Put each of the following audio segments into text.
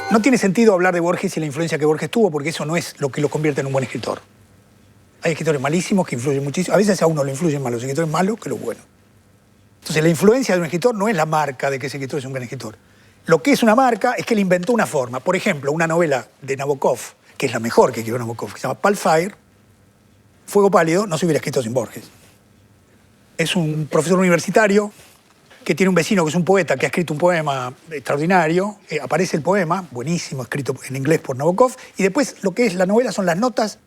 No tiene sentido hablar de Borges y la influencia que Borges tuvo, porque eso no es lo que lo convierte en un buen escritor. Hay escritores malísimos que influyen muchísimo. A veces a uno le influyen más los escritores malos que los buenos. Entonces la influencia de un escritor no es la marca de que ese escritor es un buen escritor. Lo que es una marca es que él inventó una forma. Por ejemplo, una novela de Nabokov, que es la mejor que escribió Nabokov, que se llama Pale Fire, Fuego Pálido, no se hubiera escrito sin Borges. Es un profesor universitario que tiene un vecino que es un poeta que ha escrito un poema extraordinario. Aparece el poema, buenísimo, escrito en inglés por Nabokov, y después lo que es la novela son las notas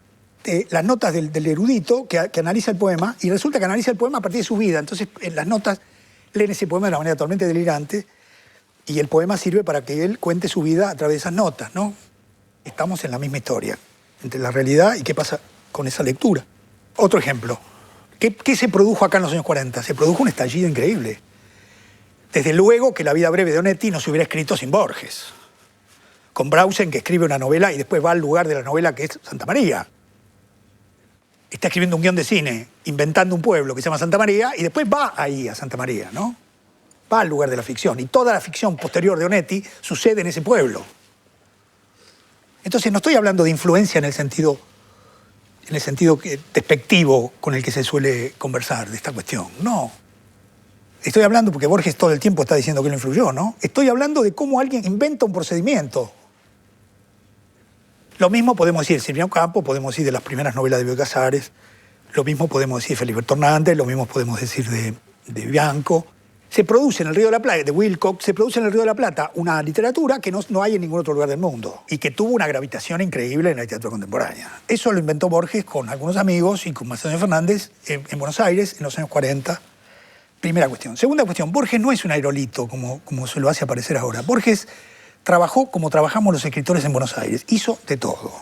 del erudito que analiza el poema, y resulta que analiza el poema a partir de su vida. Entonces, en las notas leen ese poema de una manera totalmente delirante, y el poema sirve para que él cuente su vida a través de esas notas, ¿no? Estamos en la misma historia, entre la realidad y qué pasa con esa lectura. Otro ejemplo. ¿Qué se produjo acá en los años 40? Se produjo un estallido increíble. Desde luego que La vida breve de Onetti no se hubiera escrito sin Borges. Con Brausen, que escribe una novela y después va al lugar de la novela que es Santa María. Está escribiendo un guión de cine, inventando un pueblo que se llama Santa María, y después va ahí a Santa María, ¿no? Va al lugar de la ficción. Y toda la ficción posterior de Onetti sucede en ese pueblo. Entonces no estoy hablando de influencia en el sentido despectivo con el que se suele conversar de esta cuestión. No. Estoy hablando, porque Borges todo el tiempo está diciendo que lo influyó, ¿no? Estoy hablando de cómo alguien inventa un procedimiento. Lo mismo podemos decir de Silvino Campo, podemos decir de las primeras novelas de Bioy Casares, lo mismo podemos decir de Feliberto Hernández, lo mismo podemos decir de Bianco. Se produce en el Río de la Plata, de Wilcox, se produce en el Río de la Plata una literatura que no hay en ningún otro lugar del mundo y que tuvo una gravitación increíble en la literatura contemporánea. Eso lo inventó Borges con algunos amigos y con Macedonio Fernández en Buenos Aires en los años 40. Primera cuestión. Segunda cuestión, Borges no es un aerolito como se lo hace aparecer ahora. Borges trabajó como trabajamos los escritores en Buenos Aires. Hizo de todo.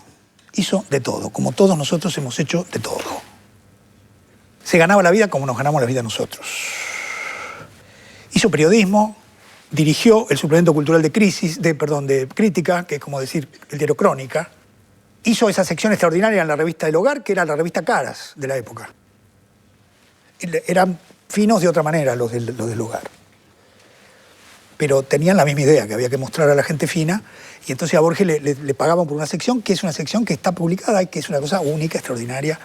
Hizo de todo, como todos nosotros hemos hecho de todo. Se ganaba la vida como nos ganamos la vida nosotros. Hizo periodismo, dirigió el suplemento cultural de Crítica, que es como decir el diario Crónica. Hizo esa sección extraordinaria en la revista del Hogar, que era la revista Caras de la época. Eran finos de otra manera los del Hogar. Pero tenían la misma idea, que había que mostrar a la gente fina, y entonces a Borges le pagaban por una sección, que es una sección que está publicada y que es una cosa única, extraordinaria.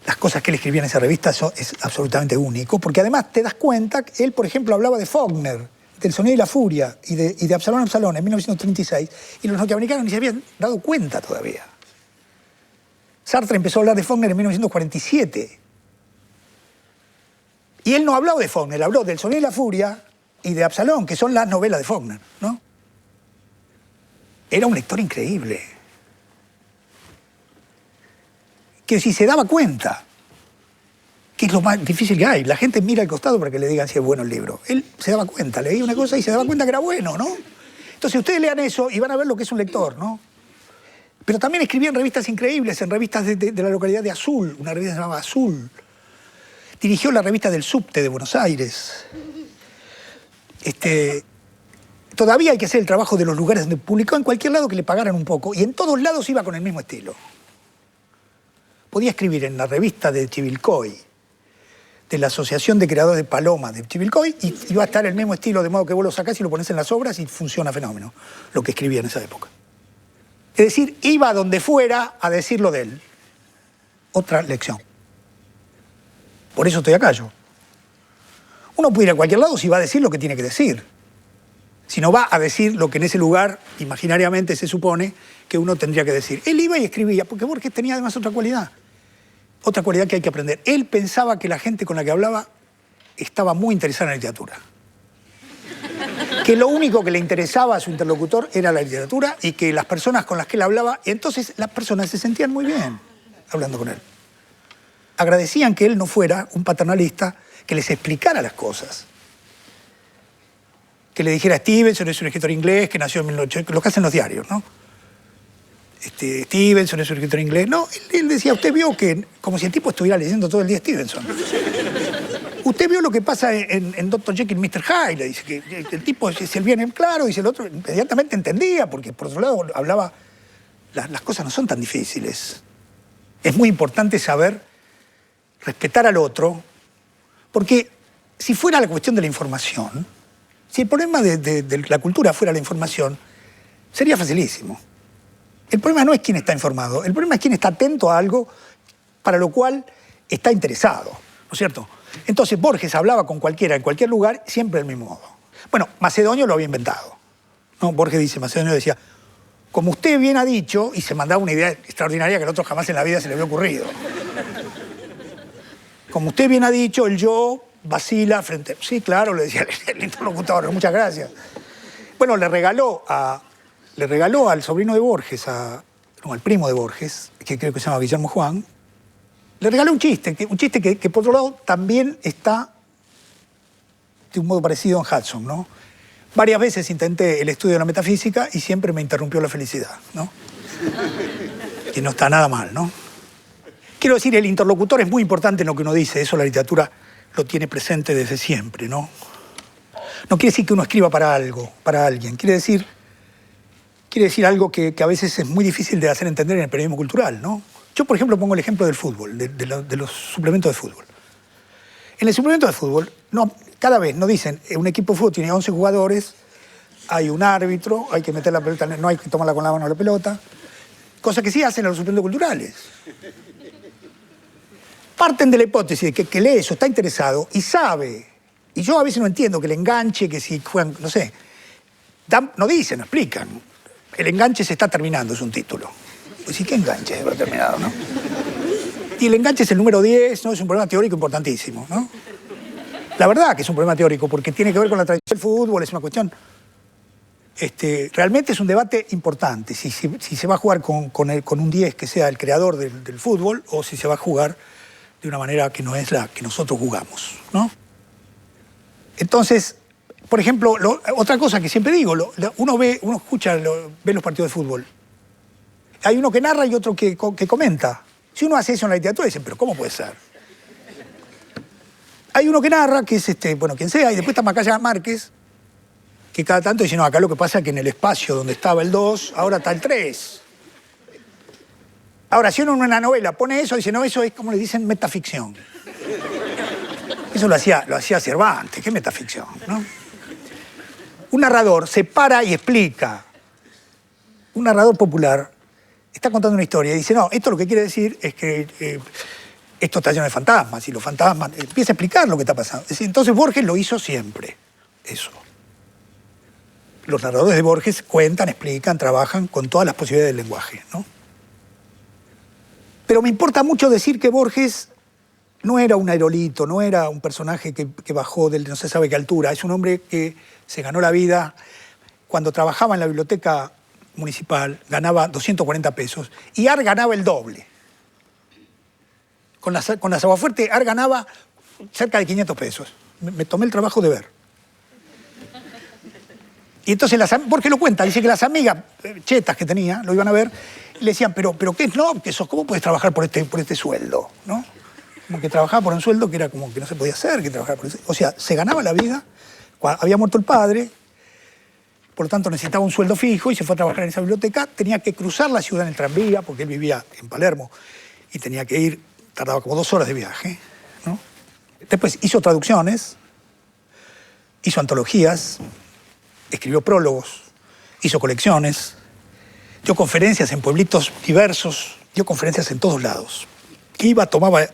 Las cosas que él escribía en esa revista, eso es absolutamente único, porque además te das cuenta que él, por ejemplo, hablaba de Faulkner, del Sonido y la Furia, y de Absalón Absalón en 1936, y los norteamericanos ni se habían dado cuenta todavía. Sartre empezó a hablar de Faulkner en 1947. Y él no habló de Faulkner, habló del Sonido y la Furia y de Absalón, que son las novelas de Faulkner, ¿no? Era un lector increíble. Que si se daba cuenta, que es lo más difícil que hay. La gente mira al costado para que le digan si es bueno el libro. Él se daba cuenta, leía una cosa y se daba cuenta que era bueno, ¿no? Entonces ustedes lean eso y van a ver lo que es un lector, ¿no? Pero también escribía en revistas increíbles, en revistas de la localidad de Azul, una revista que se llamaba Azul. Dirigió la revista del Subte de Buenos Aires. Todavía hay que hacer el trabajo de los lugares donde publicó, en cualquier lado que le pagaran un poco, y en todos lados iba con el mismo estilo. Podía escribir en la revista de Chivilcoy, de la Asociación de Creadores de Palomas de Chivilcoy, y iba a estar el mismo estilo, de modo que vos lo sacás y lo pones en las obras y funciona fenómeno, lo que escribía en esa época. Es decir, iba a donde fuera a decirlo de él. Otra lección. Por eso estoy acá yo. Uno puede ir a cualquier lado si va a decir lo que tiene que decir. Si no va a decir lo que en ese lugar, imaginariamente, se supone que uno tendría que decir. Él iba y escribía, porque Borges tenía además otra cualidad que hay que aprender. Él pensaba que la gente con la que hablaba estaba muy interesada en la literatura. Que lo único que le interesaba a su interlocutor era la literatura y que las personas con las que él hablaba, entonces las personas se sentían muy bien hablando con él. Agradecían que él no fuera un paternalista que les explicara las cosas. Que le dijera Stevenson es un escritor inglés que nació en 1800, lo que hacen los diarios, ¿no? Stevenson es un escritor inglés. No, él decía, usted vio que, como si el tipo estuviera leyendo todo el día Stevenson. Usted vio lo que pasa en Dr. Jekyll y Mr. Hyde, le dice que el tipo, si él viene claro, dice el otro, inmediatamente entendía, porque por otro lado hablaba, las cosas no son tan difíciles. Es muy importante saber respetar al otro, porque si fuera la cuestión de la información, si el problema de la cultura fuera la información, Sería facilísimo. El problema no es quién está informado, el problema es quién está atento a algo para lo cual está interesado, ¿no es cierto? Entonces Borges hablaba con cualquiera, en cualquier lugar, siempre del mismo modo. Bueno, Macedonio lo había inventado, ¿no? Borges dice, Macedonio decía, como usted bien ha dicho, y se mandaba una idea extraordinaria que al otro jamás en la vida se le había ocurrido. Como usted bien ha dicho, el yo vacila frente... Sí, claro, le decía el interlocutor, muchas gracias. Bueno, le regaló al sobrino de Borges, al primo de Borges, que creo que se llama Guillermo Juan, le regaló un chiste que por otro lado también está de un modo parecido en Hudson, ¿no? Varias veces intenté el estudio de la metafísica y siempre me interrumpió la felicidad, ¿no? Que no está nada mal, ¿no? Quiero decir, el interlocutor es muy importante en lo que uno dice, eso la literatura lo tiene presente desde siempre, ¿no? No quiere decir que uno escriba para algo, para alguien, quiere decir algo que a veces es muy difícil de hacer entender en el periodismo cultural, ¿no? Yo, por ejemplo, pongo el ejemplo del fútbol, de los suplementos de fútbol. En el suplemento de fútbol, cada vez no dicen, un equipo de fútbol tiene 11 jugadores, hay un árbitro, hay que meter la pelota, no hay que tomarla con la mano la pelota, cosa que sí hacen en los suplementos culturales. Parten de la hipótesis de que lee eso, está interesado y sabe, y yo a veces no entiendo que el enganche, que si juegan, no sé, no dicen, no explican. El enganche se está terminando, es un título. Pues sí, ¿qué enganche se habrá terminado, no? Y el enganche es el número 10, ¿no? Es un problema teórico importantísimo, ¿no? La verdad que es un problema teórico, porque tiene que ver con la tradición del fútbol, es una cuestión... realmente es un debate importante, si se va a jugar con un 10 que sea el creador del fútbol, o si se va a jugar de una manera que no es la que nosotros jugamos, ¿no? Entonces, por ejemplo, otra cosa que siempre digo, uno ve los partidos de fútbol. Hay uno que narra y otro que comenta. Si uno hace eso en la literatura, dicen, pero ¿cómo puede ser? Hay uno que narra, que es quien sea, y después está Macaya Márquez, que cada tanto dice, no, acá lo que pasa es que en el espacio donde estaba el 2, ahora está el 3. Ahora, si uno en una novela pone eso, dice, no, eso es como le dicen metaficción. Eso lo hacía Cervantes, ¿qué metaficción, no? Un narrador se para y explica. Un narrador popular está contando una historia y dice, no, esto lo que quiere decir es que esto está lleno de fantasmas, y los fantasmas... Empieza a explicar lo que está pasando. Es decir, entonces Borges lo hizo siempre, eso. Los narradores de Borges cuentan, explican, trabajan con todas las posibilidades del lenguaje, ¿no? Pero me importa mucho decir que Borges no era un aerolito, no era un personaje que bajó del no se sabe qué altura. Es un hombre que se ganó la vida cuando trabajaba en la biblioteca municipal, ganaba 240 pesos, y Ar ganaba el doble. Con las Aguafuerte, Ar ganaba cerca de 500 pesos. Me tomé el trabajo de ver. Y entonces Borges lo cuenta, dice que las amigas chetas que tenía, lo iban a ver, y le decían, pero ¿qué es? No, ¿cómo puedes trabajar por este sueldo? ¿No? Como que trabajaba por un sueldo que era como que no se podía hacer, que trabajaba por eso. O sea, se ganaba la vida, había muerto el padre, por lo tanto necesitaba un sueldo fijo y se fue a trabajar en esa biblioteca, tenía que cruzar la ciudad en el tranvía, porque él vivía en Palermo, y tenía que ir, tardaba como 2 horas de viaje, ¿no? Después hizo traducciones, hizo antologías, escribió prólogos, hizo colecciones, dio conferencias en pueblitos diversos, dio conferencias en todos lados. Iba, tomaba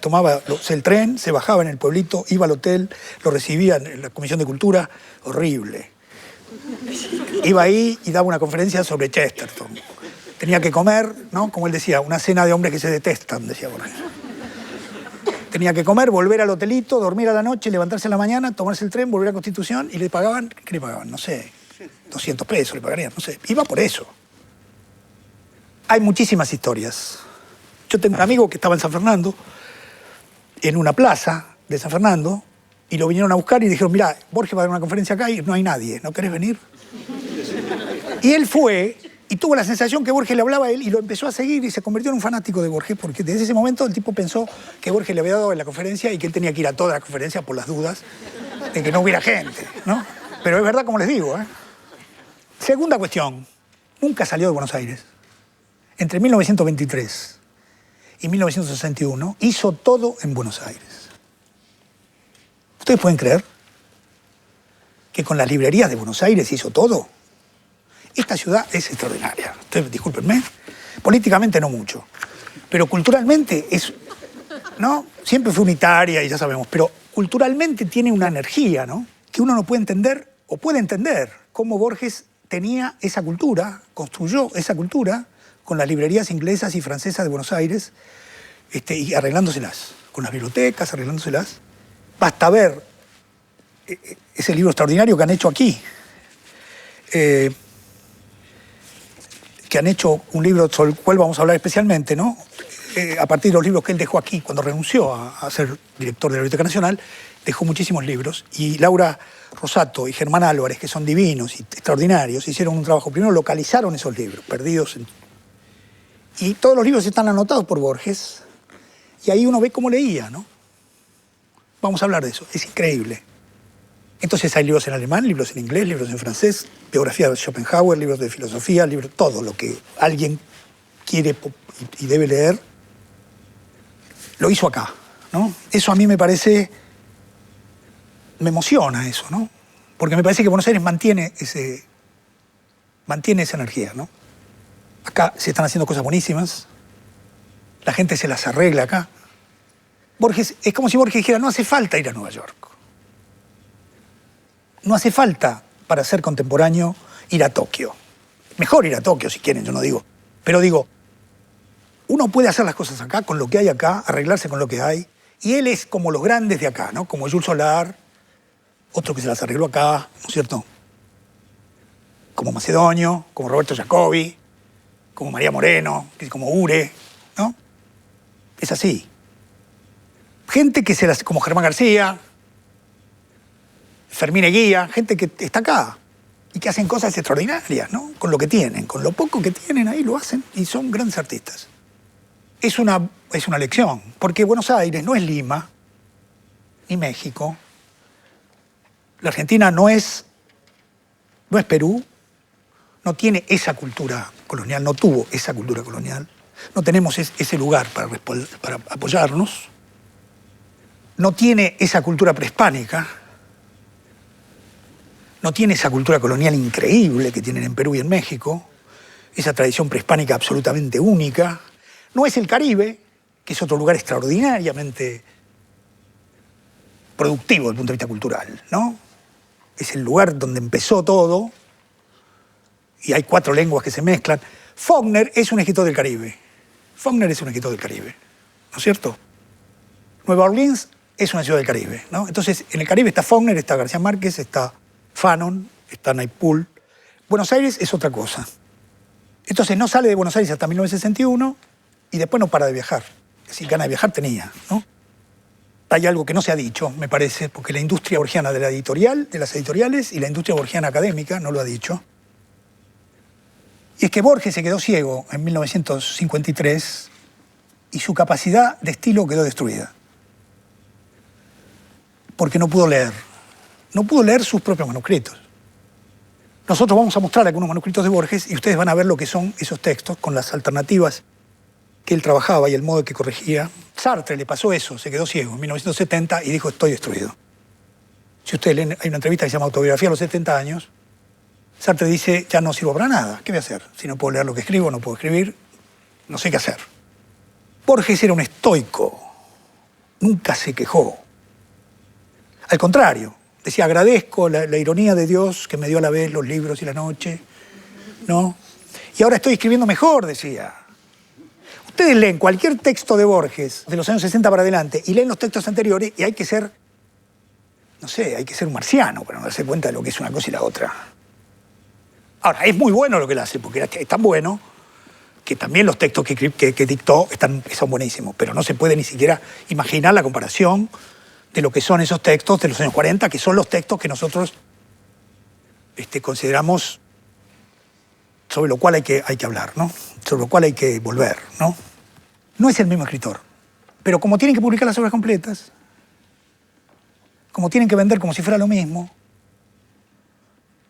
el tren, se bajaba en el pueblito, iba al hotel, lo recibía en la Comisión de Cultura, horrible. Iba ahí y daba una conferencia sobre Chesterton. Tenía que comer, ¿no? Como él decía, una cena de hombres que se detestan, decía Borges. Tenía que comer, volver al hotelito, dormir a la noche, levantarse a la mañana, tomarse el tren, volver a Constitución y le pagaban, ¿qué le pagaban? No sé, 200 pesos le pagarían, no sé. Iba por eso. Hay muchísimas historias. Yo tengo un amigo que estaba en San Fernando, en una plaza de San Fernando, y lo vinieron a buscar y dijeron, mirá, Borges va a dar una conferencia acá y no hay nadie, ¿no querés venir? Y él fue y tuvo la sensación que Borges le hablaba a él y lo empezó a seguir y se convirtió en un fanático de Borges, porque desde ese momento el tipo pensó que Borges le había dado en la conferencia y que él tenía que ir a toda la conferencia por las dudas de que no hubiera gente, ¿no? Pero es verdad, como les digo, ¿eh? Segunda cuestión, nunca salió de Buenos Aires. Entre 1923 y 1961 hizo todo en Buenos Aires. ¿Ustedes pueden creer que con las librerías de Buenos Aires hizo todo? Esta ciudad es extraordinaria. Ustedes discúlpenme. Políticamente no mucho. Pero culturalmente es... ¿no? Siempre fue unitaria y ya sabemos. Pero culturalmente tiene una energía, ¿no? Que uno no puede entender, o puede entender, cómo Borges tenía esa cultura, construyó esa cultura con las librerías inglesas y francesas de Buenos Aires, y arreglándoselas, con las bibliotecas, arreglándoselas. Basta ver ese libro extraordinario que han hecho aquí, que han hecho un libro sobre el cual vamos a hablar especialmente, ¿no? A partir de los libros que él dejó aquí, cuando renunció a ser director de la Biblioteca Nacional, dejó muchísimos libros. Y Laura Rosato y Germán Álvarez, que son divinos y extraordinarios, hicieron un trabajo. Primero localizaron esos libros, perdidos. Y todos los libros están anotados por Borges. Y ahí uno ve cómo leía, ¿no? Vamos a hablar de eso. Es increíble. Entonces hay libros en alemán, libros en inglés, libros en francés, biografía de Schopenhauer, libros de filosofía, libros, todo lo que alguien quiere y debe leer, lo hizo acá, ¿no? Eso a mí me parece, me emociona eso, ¿no? Porque me parece que Buenos Aires mantiene esa energía, ¿no? Acá se están haciendo cosas buenísimas, la gente se las arregla acá. Borges, es como si Borges dijera, no hace falta ir a Nueva York. No hace falta, para ser contemporáneo, ir a Tokio. Mejor ir a Tokio, si quieren, yo no digo. Pero digo, uno puede hacer las cosas acá, con lo que hay acá, arreglarse con lo que hay. Y él es como los grandes de acá, ¿no? Como Jules Solar, otro que se las arregló acá, ¿no es cierto? Como Macedonio, como Roberto Jacobi, como María Moreno, como Ure, ¿no? Es así. Gente que se las... como Germán García, Fermín Eguía, gente que está acá y que hacen cosas extraordinarias, ¿no? Con lo que tienen, con lo poco que tienen ahí lo hacen y son grandes artistas. Es una lección, porque Buenos Aires no es Lima, ni México. La Argentina no es Perú, no tiene esa cultura colonial, no tuvo esa cultura colonial. No tenemos ese lugar para apoyarnos. No tiene esa cultura prehispánica. No tiene esa cultura colonial increíble que tienen en Perú y en México. Esa tradición prehispánica absolutamente única. No es el Caribe, que es otro lugar extraordinariamente productivo desde el punto de vista cultural, ¿no? Es el lugar donde empezó todo y hay 4 lenguas que se mezclan. Faulkner es un escritor del Caribe. Faulkner es un escritor del Caribe, ¿no es cierto? Nueva Orleans es una ciudad del Caribe, ¿no? Entonces, en el Caribe está Faulkner, está García Márquez, está Fanon, está Naipaul. Buenos Aires es otra cosa. Entonces, no sale de Buenos Aires hasta 1961 y después no para de viajar. Es decir, ganas de viajar tenía, ¿no? Hay algo que no se ha dicho, me parece, porque la industria borgiana de la editorial, de las editoriales, y la industria borgiana académica no lo ha dicho. Y es que Borges se quedó ciego en 1953 y su capacidad de estilo quedó destruida. Porque no pudo leer. No pudo leer sus propios manuscritos. Nosotros vamos a mostrar algunos manuscritos de Borges y ustedes van a ver lo que son esos textos con las alternativas que él trabajaba y el modo que corregía. Sartre le pasó eso, se quedó ciego en 1970 y dijo, estoy destruido. Si ustedes leen, hay una entrevista que se llama Autobiografía a los 70 años, Sartre dice, ya no sirvo para nada, ¿qué voy a hacer? Si no puedo leer lo que escribo, no puedo escribir, no sé qué hacer. Borges era un estoico, nunca se quejó. Al contrario, decía, agradezco la ironía de Dios que me dio a la vez los libros y la noche, ¿no? Y ahora estoy escribiendo mejor, decía. Ustedes leen cualquier texto de Borges de los años 60 para adelante y leen los textos anteriores y hay que ser, no sé, hay que ser un marciano para no darse cuenta de lo que es una cosa y la otra. Ahora, es muy bueno lo que él hace, porque es tan bueno que también los textos que dictó son buenísimos, pero no se puede ni siquiera imaginar la comparación de lo que son esos textos de los años 40, que son los textos que nosotros consideramos sobre lo cual hay que hablar, ¿no? Sobre lo cual hay que volver, ¿no? No es el mismo escritor, pero como tienen que publicar las obras completas, como tienen que vender como si fuera lo mismo,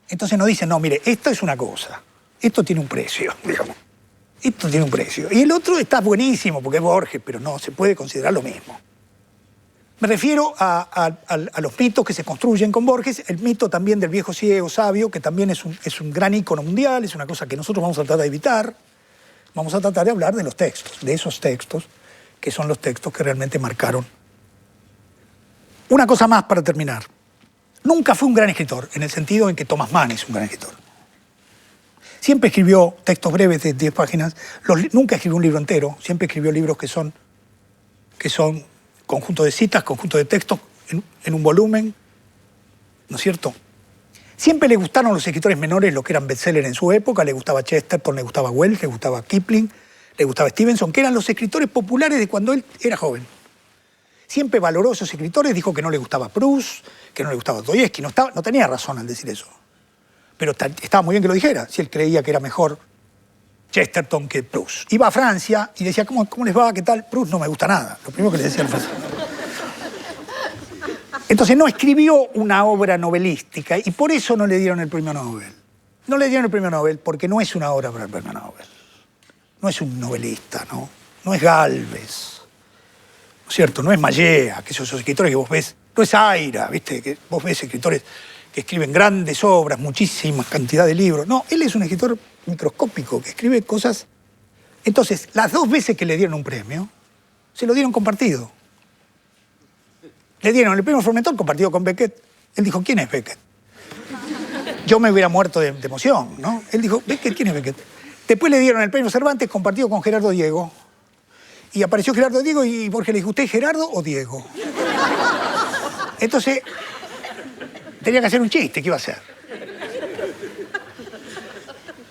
entonces nos dicen, no, mire, esto es una cosa, esto tiene un precio, digamos. Esto tiene un precio. Y el otro está buenísimo porque es Borges, pero no se puede considerar lo mismo. Me refiero a los mitos que se construyen con Borges, el mito también del viejo ciego sabio, que también es un gran ícono mundial, es una cosa que nosotros vamos a tratar de evitar. Vamos a tratar de hablar de los textos, de esos textos, que son los textos que realmente marcaron. Una cosa más para terminar. Nunca fue un gran escritor, en el sentido en que Thomas Mann es un gran escritor. Siempre escribió textos breves de 10 páginas, nunca escribió un libro entero, siempre escribió libros que son conjunto de citas, conjunto de textos en un volumen, ¿no es cierto? Siempre le gustaron los escritores menores, los que eran bestsellers en su época, le gustaba Chesterton, le gustaba Wells, le gustaba Kipling, le gustaba Stevenson, que eran los escritores populares de cuando él era joven. Siempre valoró a esos escritores, dijo que no le gustaba Proust, que no le gustaba Dostoyevsky, no tenía razón al decir eso. Pero estaba muy bien que lo dijera, si él creía que era mejor Chesterton que Proust. Iba a Francia y decía, ¿cómo les va? ¿Qué tal? Proust no me gusta nada. Lo primero que le decía al francés. Entonces no escribió una obra novelística y por eso no le dieron el premio Nobel. No le dieron el premio Nobel porque no es una obra para el premio Nobel. No es un novelista, ¿no? No es Gálvez, ¿no es cierto? No es Mallea, que esos escritores que vos ves. No es Aira, ¿viste? Que vos ves escritores que escriben grandes obras, muchísimas cantidad de libros. No, él es un escritor microscópico que escribe cosas. Entonces, las 2 veces que le dieron un premio, se lo dieron compartido. Le dieron el premio Formentor compartido con Beckett. Él dijo, ¿quién es Beckett? Yo me hubiera muerto de emoción, ¿no? Él dijo, ¿Beckett? ¿Quién es Beckett? Después le dieron el premio Cervantes compartido con Gerardo Diego. Y apareció Gerardo Diego y Borges le dijo, ¿usted es Gerardo o Diego? Entonces, tenía que hacer un chiste, ¿qué iba a hacer?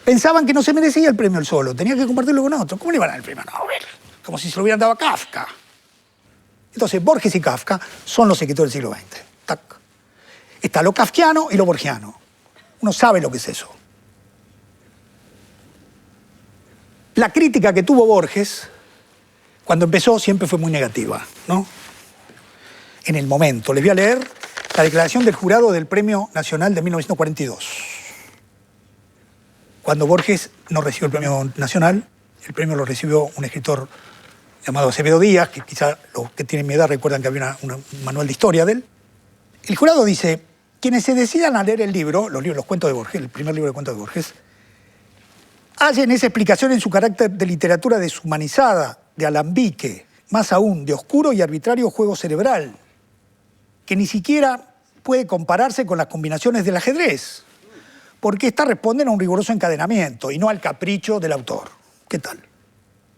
Pensaban que no se merecía el premio él solo, tenía que compartirlo con otro. ¿Cómo le iban a dar el premio Nobel? Como si se lo hubieran dado a Kafka. Entonces, Borges y Kafka son los escritores del siglo XX. Tac. Está lo kafkiano y lo borgiano. Uno sabe lo que es eso. La crítica que tuvo Borges, cuando empezó, siempre fue muy negativa, ¿no? En el momento. Les voy a leer la declaración del jurado del Premio Nacional de 1942. Cuando Borges no recibió el Premio Nacional, el premio lo recibió un escritor llamado Acevedo Díaz, que quizá los que tienen mi edad recuerdan que había un manual de historia de él. El jurado dice, quienes se decidan a leer el libro, los cuentos de Borges, el primer libro de cuentos de Borges, hallen esa explicación en su carácter de literatura deshumanizada, de alambique, más aún, de oscuro y arbitrario juego cerebral, que ni siquiera puede compararse con las combinaciones del ajedrez, porque éstas responden a un riguroso encadenamiento y no al capricho del autor. ¿Qué tal?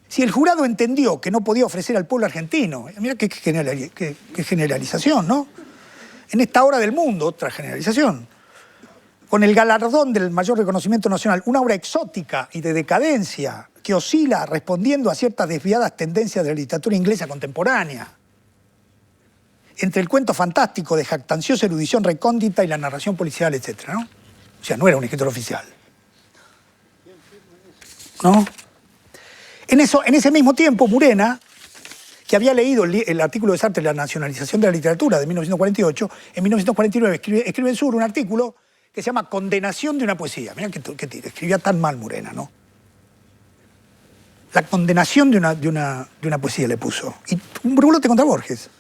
Si el jurado entendió que no podía ofrecer al pueblo argentino, mira qué generalización, ¿no? En esta hora del mundo, otra generalización, con el galardón del mayor reconocimiento nacional, una obra exótica y de decadencia que oscila respondiendo a ciertas desviadas tendencias de la literatura inglesa contemporánea, entre el cuento fantástico de jactanciosa erudición recóndita y la narración policial, etc., ¿no? O sea, no era un escritor oficial. ¿No? En ese mismo tiempo, Murena, que había leído el artículo de Sartre, La nacionalización de la literatura, de 1948, en 1949 escribe en Sur un artículo que se llama Condenación de una poesía. Mirá que escribía tan mal Murena, ¿no? La condenación de una poesía le puso. Y un brulote contra Borges.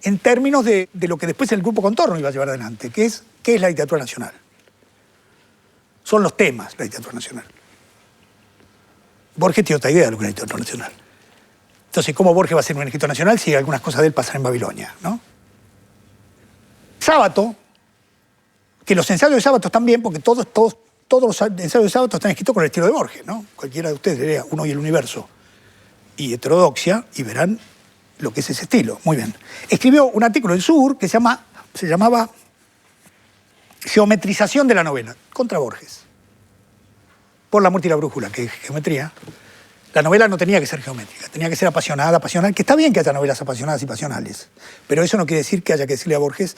En términos de lo que después el Grupo Contorno iba a llevar adelante, que es ¿qué es la literatura nacional? Son los temas la literatura nacional. Borges tiene otra idea de lo que es la literatura nacional. Entonces, ¿cómo Borges va a ser un escritor nacional si algunas cosas de él pasan en Babilonia, ¿no? Sábato, que los ensayos de Sábato están bien, porque todos los ensayos de Sábato están escritos con el estilo de Borges, ¿no? Cualquiera de ustedes lea Uno y el Universo y Heterodoxia y verán lo que es ese estilo. Muy bien. Escribió un artículo en Sur que se llamaba Geometrización de la novela, contra Borges. Por la muerte y la brújula, que es geometría. La novela no tenía que ser geométrica, tenía que ser apasionada, pasional, que está bien que haya novelas apasionadas y pasionales, pero eso no quiere decir que haya que decirle a Borges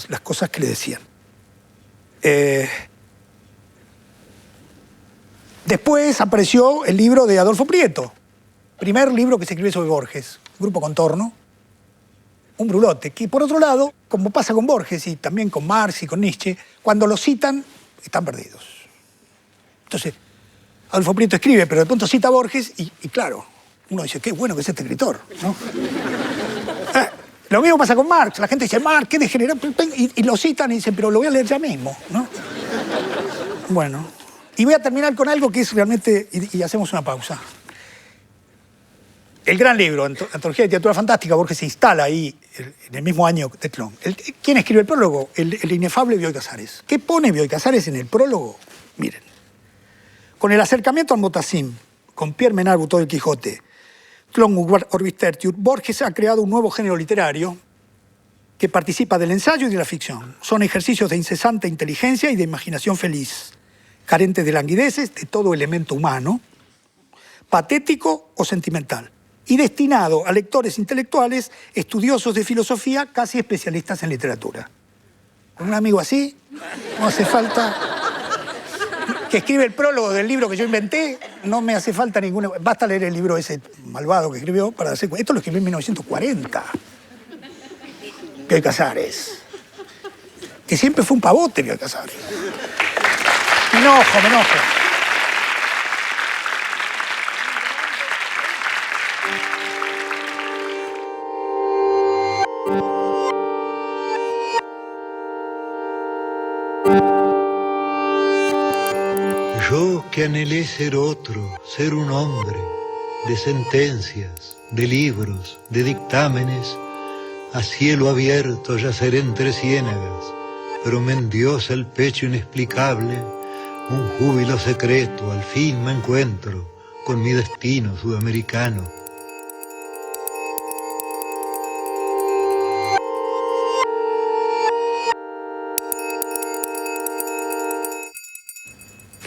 las cosas que le decían. Después apareció el libro de Adolfo Prieto, primer libro que se escribe sobre Borges, Grupo Contorno, un brulote, que por otro lado, como pasa con Borges y también con Marx y con Nietzsche, cuando lo citan, están perdidos. Entonces, Adolfo Prieto escribe, pero de pronto cita a Borges y claro, uno dice, qué bueno que es este escritor, ¿no? Lo mismo pasa con Marx. La gente dice, Marx, qué degenerado. Y lo citan y dicen, pero lo voy a leer ya mismo, ¿no? Bueno, y voy a terminar con algo que es realmente... Y hacemos una pausa. El gran libro, Antología de Literatura Fantástica, Borges se instala ahí en el mismo año de Clon. ¿Quién escribe el prólogo? El inefable Bioy Casares. ¿Qué pone Bioy Casares en el prólogo? Miren. Con el acercamiento al Motacim, con Pierre Menard, Buteau del Quijote, Clon Orbis Tertius, Borges ha creado un nuevo género literario que participa del ensayo y de la ficción. Son ejercicios de incesante inteligencia y de imaginación feliz, carentes de languideces, de todo elemento humano, patético o sentimental, y destinado a lectores intelectuales, estudiosos de filosofía, casi especialistas en literatura. Con un amigo así, no hace falta... que escribe el prólogo del libro que yo inventé, no me hace falta ninguna... Basta leer el libro ese malvado que escribió para hacer... Esto lo escribió en 1940. Bioy Casares. Que siempre fue un pavote, Bioy Casares. Me enojo, me enojo. Yo que anhelé ser otro, ser un hombre, de sentencias, de libros, de dictámenes, a cielo abierto yacer entre ciénagas, pero me endiosa el pecho inexplicable, un júbilo secreto, al fin me encuentro con mi destino sudamericano.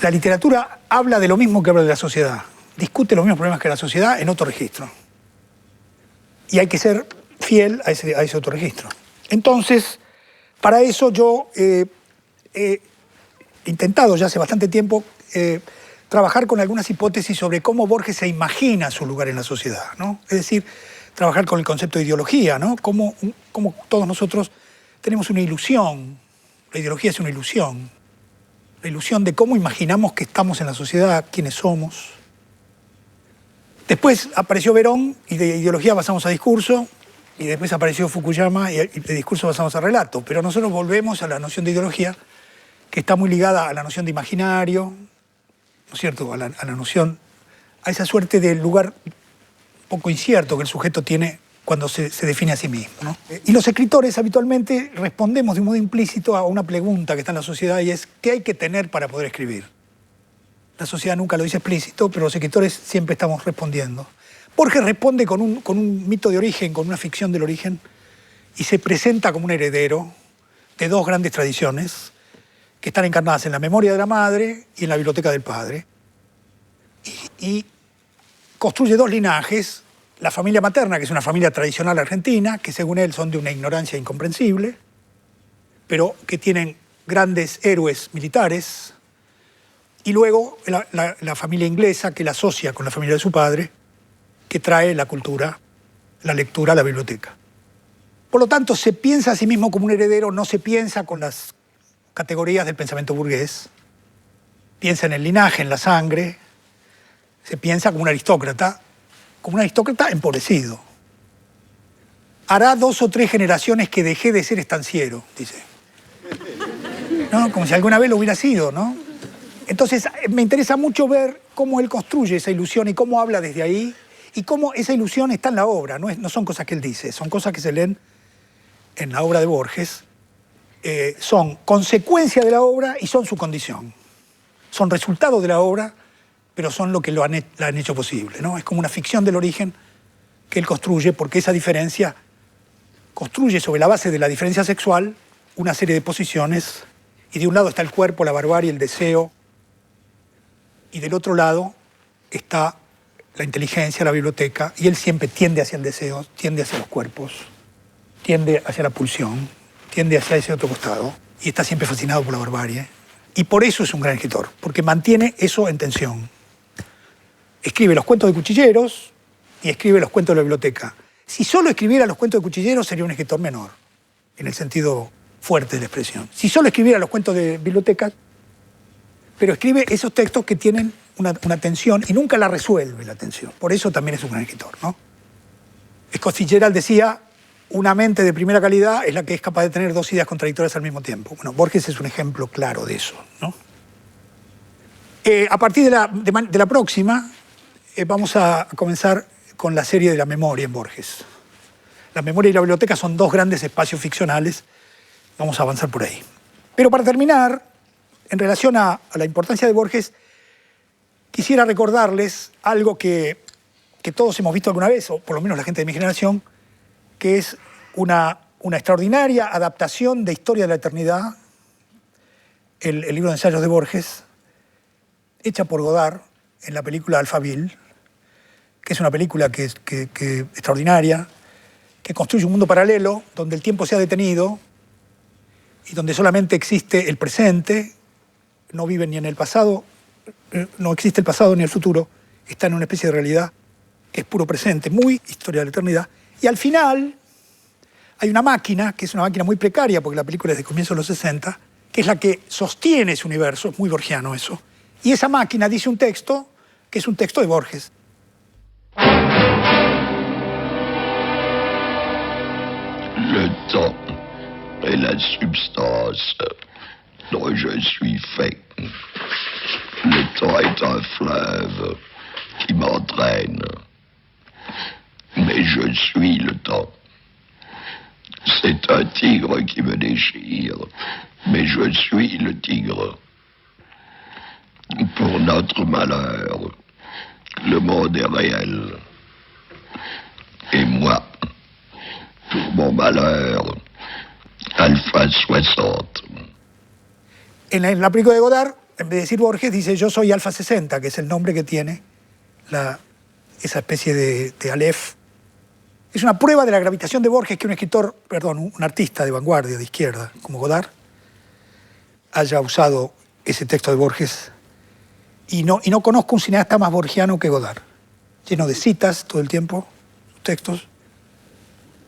La literatura habla de lo mismo que habla de la sociedad. Discute los mismos problemas que la sociedad en otro registro. Y hay que ser fiel a ese otro registro. Entonces, para eso yo he intentado ya hace bastante tiempo trabajar con algunas hipótesis sobre cómo Borges se imagina su lugar en la sociedad, ¿no? Es decir, trabajar con el concepto de ideología, ¿no? Cómo todos nosotros tenemos una ilusión. La ideología es una ilusión. La ilusión de cómo imaginamos que estamos en la sociedad, quiénes somos. Después apareció Verón y de ideología pasamos a discurso, y después apareció Fukuyama y de discurso pasamos a relato. Pero nosotros volvemos a la noción de ideología, que está muy ligada a la noción de imaginario, ¿no es cierto? A la noción, a esa suerte de lugar poco incierto que el sujeto tiene cuando se define a sí mismo, ¿no? Y los escritores habitualmente respondemos de un modo implícito a una pregunta que está en la sociedad y es ¿qué hay que tener para poder escribir? La sociedad nunca lo dice explícito, pero los escritores siempre estamos respondiendo. Borges responde con un mito de origen, con una ficción del origen, y se presenta como un heredero de dos grandes tradiciones que están encarnadas en la memoria de la madre y en la biblioteca del padre. Y construye dos linajes. La familia materna, que es una familia tradicional argentina, que según él son de una ignorancia incomprensible, pero que tienen grandes héroes militares. Y luego la familia inglesa, que la asocia con la familia de su padre, que trae la cultura, la lectura a la biblioteca. Por lo tanto, se piensa a sí mismo como un heredero, no se piensa con las categorías del pensamiento burgués. Piensa en el linaje, en la sangre. Se piensa como un aristócrata empobrecido. Hará 2 o 3 generaciones que dejé de ser estanciero, dice. ¿No? Como si alguna vez lo hubiera sido, ¿no? Entonces, me interesa mucho ver cómo él construye esa ilusión y cómo habla desde ahí y cómo esa ilusión está en la obra. No son cosas que él dice, son cosas que se leen en la obra de Borges. Son consecuencia de la obra y son su condición. Son resultado de la obra, pero son lo que la han hecho posible, ¿no? Es como una ficción del origen que él construye, porque esa diferencia construye sobre la base de la diferencia sexual una serie de posiciones, y de un lado está el cuerpo, la barbarie, el deseo, y del otro lado está la inteligencia, la biblioteca, y él siempre tiende hacia el deseo, tiende hacia los cuerpos, tiende hacia la pulsión, tiende hacia ese otro costado, y está siempre fascinado por la barbarie. Y por eso es un gran escritor, porque mantiene eso en tensión. Escribe los cuentos de cuchilleros y escribe los cuentos de la biblioteca. Si solo escribiera los cuentos de cuchilleros sería un escritor menor, en el sentido fuerte de la expresión. Si solo escribiera los cuentos de biblioteca, pero escribe esos textos que tienen una tensión y nunca la resuelve la tensión. Por eso también es un gran escritor, ¿no? Scott Fitzgerald decía una mente de primera calidad es la que es capaz de tener dos ideas contradictorias al mismo tiempo. Bueno, Borges es un ejemplo claro de eso, ¿no? A partir de la próxima, vamos a comenzar con la serie de la memoria en Borges. La memoria y la biblioteca son dos grandes espacios ficcionales. Vamos a avanzar por ahí. Pero para terminar, en relación a la importancia de Borges, quisiera recordarles algo que todos hemos visto alguna vez, o por lo menos la gente de mi generación, que es una extraordinaria adaptación de Historia de la Eternidad, el libro de ensayos de Borges, hecha por Godard en la película Alphaville, que es una película que extraordinaria, que construye un mundo paralelo donde el tiempo se ha detenido y donde solamente existe el presente, no vive ni en el pasado, no existe el pasado ni el futuro, está en una especie de realidad que es puro presente, muy Historia de la Eternidad. Y al final hay una máquina, que es una máquina muy precaria, porque la película es de comienzos de los 60, que es la que sostiene ese universo, es muy borgiano eso. Y esa máquina dice un texto, que es un texto de Borges. Le temps est la substance dont je suis fait. Le temps est un fleuve qui m'entraîne. Mais je suis le temps. C'est un tigre qui me déchire, mais je suis le tigre. Pour notre malheur, le monde est réel. Et moi, pour mon malheur, Alpha 60. En la película de Godard, en vez de decir Borges, dice yo soy Alpha 60, que es el nombre que tiene esa especie de Aleph. Es una prueba de la gravitación de Borges que un artista de vanguardia, de izquierda, como Godard, haya usado ese texto de Borges. Y no conozco un cineasta más borgiano que Godard, lleno de citas todo el tiempo, sus textos.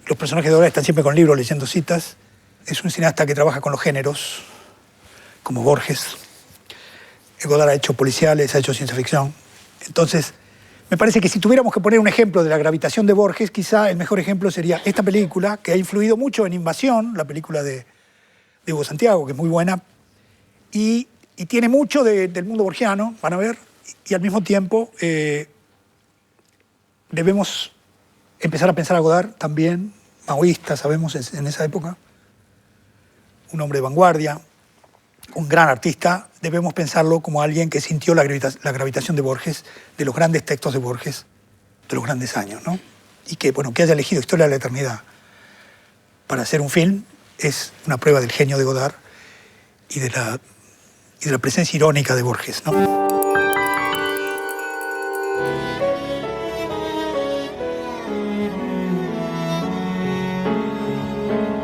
Los personajes de Godard están siempre con libros leyendo citas. Es un cineasta que trabaja con los géneros, como Borges. Godard ha hecho policiales, ha hecho ciencia ficción. Entonces, me parece que si tuviéramos que poner un ejemplo de la gravitación de Borges, quizá el mejor ejemplo sería esta película, que ha influido mucho en Invasión, la película de Hugo Santiago, que es muy buena, y tiene mucho del mundo borgiano, van a ver, y al mismo tiempo debemos empezar a pensar a Godard también, maoísta, sabemos, en esa época, un hombre de vanguardia, un gran artista, debemos pensarlo como alguien que sintió la gravitación de Borges, de los grandes textos de Borges, de los grandes años, ¿no? Y que haya elegido Historia de la Eternidad para hacer un film es una prueba del genio de Godard y de la presencia irónica de Borges, ¿no?